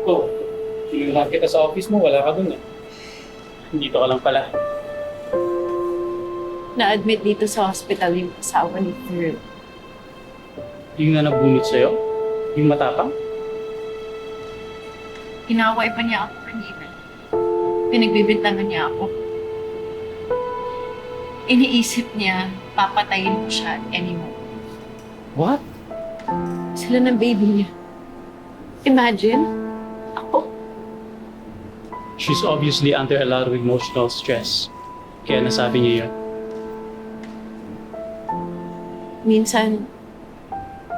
Oh, sinulahan kita sa office mo, wala ka dun eh. Dito ka lang pala. Na-admit dito sa hospital yung asawa ni Pearl. Yung na nabunot sa'yo? Yung matapang? Inaway pa niya ako kanina. Pinagbibintangan niya ako. Iniisip niya, papatayin ko siya at any moment. What? Sila ng baby niya. Imagine, ako. She's obviously under a lot of emotional stress. Kaya nasabi niya yun. Minsan,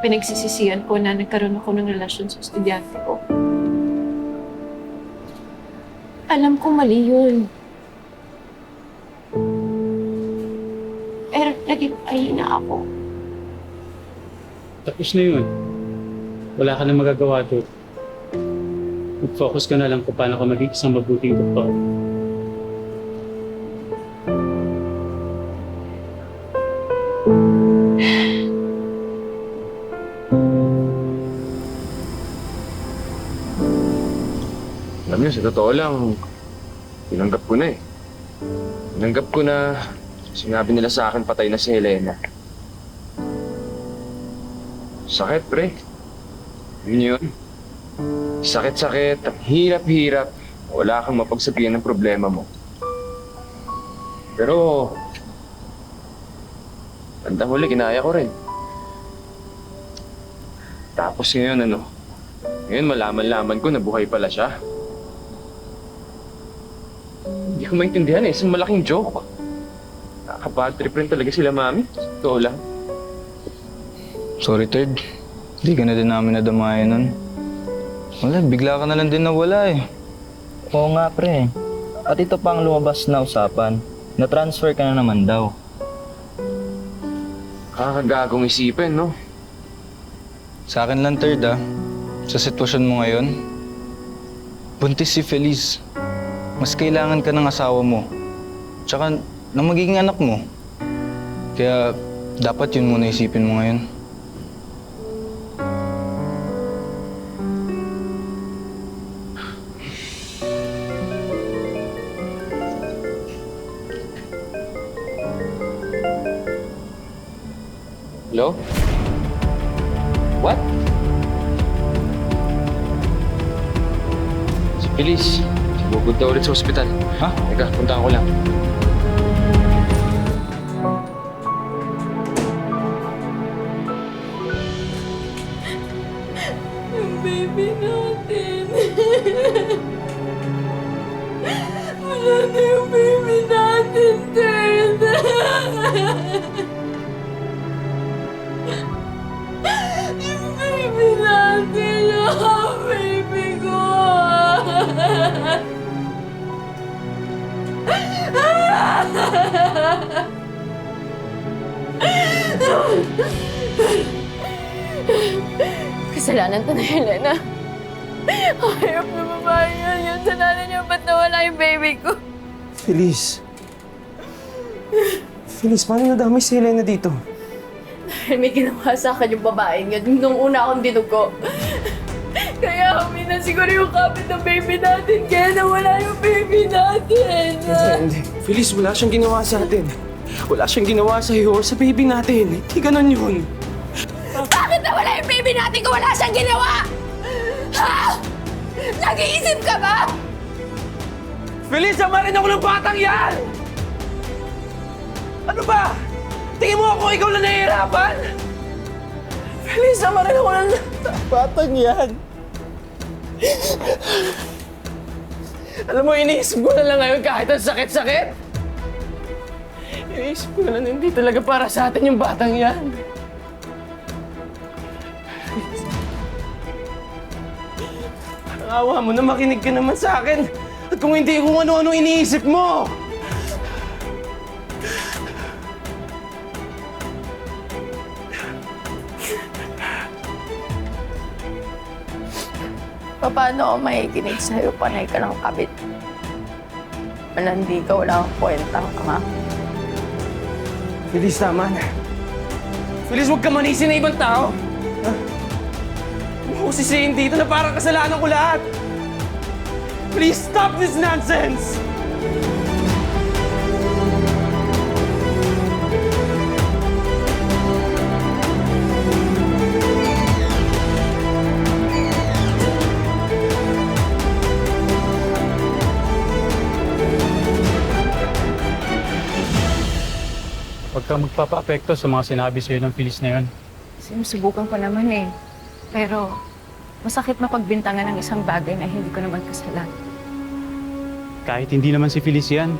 pinagsisisihan ko na nagkaroon ako ng relasyon sa estudyante ko. Alam ko mali yun. Pero naging na ako. Tapos na yun. Wala ka na magagawa doon. Mag-focus ka na lang kung paano ka maging isang mabuting doktor. Alam niyo, sa totoo lang, tinanggap ko na eh. Tinanggap ko na sinabi nila sa akin patay na si Helena. Sakit, pre. Yun yun. Sakit-sakit, ang hirap-hirap. Wala kang mapagsabihan ng problema mo. Pero, bandang huli, kinaya ko rin. Tapos ngayon, ngayon malaman-laman ko na buhay pala siya. Hindi ko maintindihan eh, isang malaking joke. Nakaka-bad trip rin talaga sila, mami. Totoo lang. Sorry, Third. Hindi ka na din namin nadamayan nun. Wala, bigla ka na lang din nawala eh. Oo nga, pre. At ito pa ang lumabas na usapan. Na-transfer ka na naman daw. Kakagagong isipin, no? Sa akin lang, Third sa sitwasyon mo ngayon, buntis si Feliz. Mas kailangan ka ng asawa mo. Tsaka ng magiging anak mo. Kaya dapat yun muna isipin mo ngayon. Hello? What? Si Feliz. Pupunta ulit sa ospital. Ha? Teka, puntahan ko lang. Yung baby natin. Wala na yung baby natin, Third. Yung baby natin. Oh, baby ko. Kasalanan to na Helena. Ayop na babae yan. Yung kasalanan niya, ba't nawala yung baby ko? Feliz. Feliz, paano nadamay si Helena dito? May ginawa sa akin yung babaeng yun nung una akong dinugo. Kaya kami na siguro yung kapit ng baby natin. Kaya nawala yung baby natin. Hindi. Feliz, wala siyang ginawa sa atin. Wala siyang ginawa sa iyo or sa baby natin. Hindi ganon yun. Bakit nawala yung baby natin kung wala siyang ginawa? Ha? Nag-iisip ka ba? Feliz, ama rin ako ng batang yan! Ano ba? Tingin mo ako ikaw lang nahihirapan? Feliz, ama rin ako ng batang yan. Alam mo, iniisip ko na lang ngayon kahit ang sakit-sakit. Iniisip ko na lang hindi talaga para sa atin yung batang yan. Ang awa mo na makinig ka naman sa akin. At kung hindi, kung ano-ano iniisip mo. Paano ako makikinig sa'yo? Panay ka ng kabit. Malandi ka, wala kang kwentang ama. Feliz, tama na. Feliz, huwag ka manisin na ibang tao. Ha? Huwag mo sisihin dito na parang kasalanan ko lahat. Please stop this nonsense! Huwag kang magpapa-apekto sa mga sinabi sa'yo ng Feliz na yun. Sinusubukan ko naman eh. Pero masakit mapagbintangan ng isang bagay na hindi ko naman kasalan. Kahit hindi naman si Feliz yan,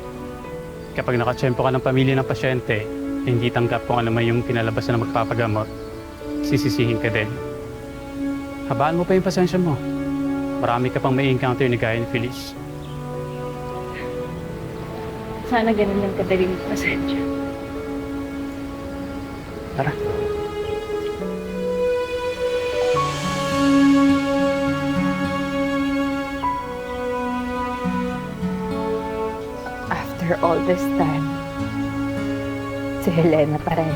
kapag nakatsyempo ka ng pamilya ng pasyente, hindi tanggap kung ano man yung pinalabas na magpapagamot, sisisihin ka din. Habaan mo pa yung pasensya mo. Marami ka pang may encounter ni gaya ni Feliz. Sana ganun lang kadaling pasensya. Tara. After all this time, si Helena pa rin.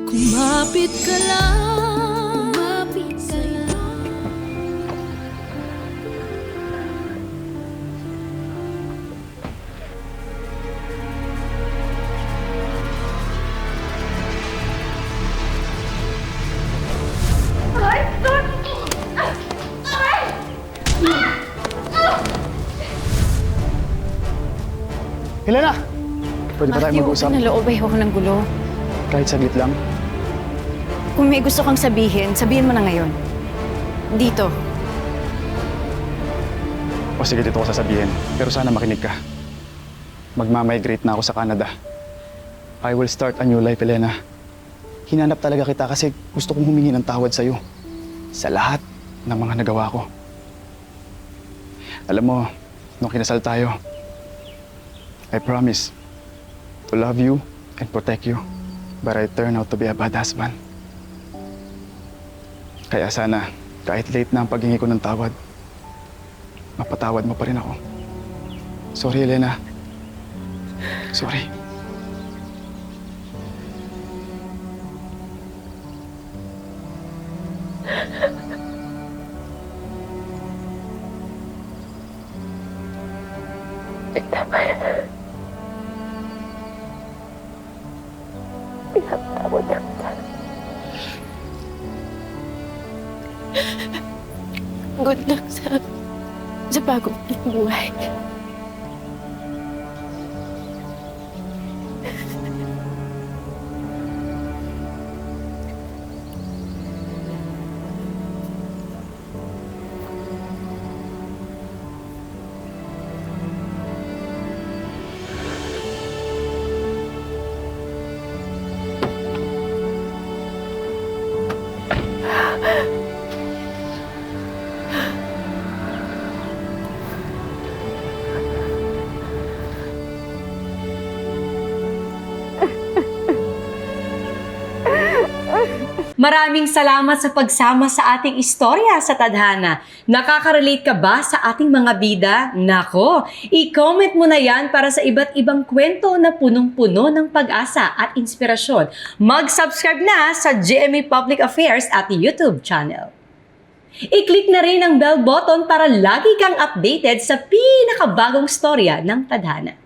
Kumapit ka lang, kumapit ka lang. Helena! Pwede ba tayo mag-usap? Naloob ako ng gulo. Kahit saglit lang. Kung may gusto kang sabihin, sabihin mo na ngayon. Dito. O sige, dito ko sasabihin. Pero sana makinig ka. Magmamigrate na ako sa Canada. I will start a new life, Helena. Hinanap talaga kita kasi gusto kong humingi ng tawad sa'yo. Sa lahat ng mga nagawa ko. Alam mo, nung kinasal tayo, I promise to love you and protect you. But I turn out to be a bad husband. Kaya sana, kahit late na ang paghingi ko ng tawad, mapatawad mo pa rin ako. Sorry, Helena. Sorry. Good luck sa bagong buhay. Maraming salamat sa pagsama sa ating istorya sa Tadhana. Nakaka-relate ka ba sa ating mga bida? Nako, i-comment mo na yan para sa iba't ibang kwento na punong-puno ng pag-asa at inspirasyon. Mag-subscribe na sa GMA Public Affairs at YouTube channel. I-click na rin ang bell button para lagi kang updated sa pinakabagong storya ng Tadhana.